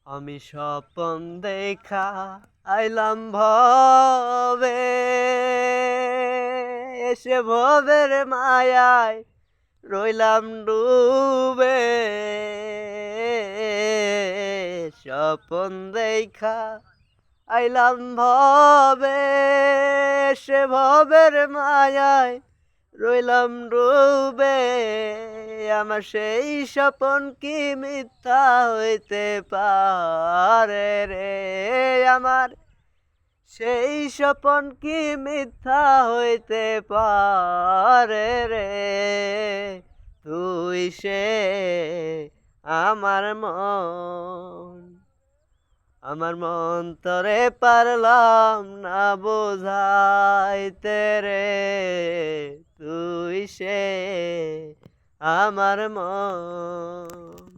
আমি স্বপন দেখা আইলাম ভবে, এসে ভবের মায়ায় রইলাম ডুবে। স্বপন দেখা আইলাম ভবে, সে ভবের মায়ায় রইলাম ডুবে। আমার সেই স্বপন কি মিথ্যা হইতে পারে রে? আমার সেই স্বপন কি মিথ্যা হইতে পারে রে? তুই সে আমার মন তরে পারলাম না বোঝাইতে রে। তুই সে আমার মন।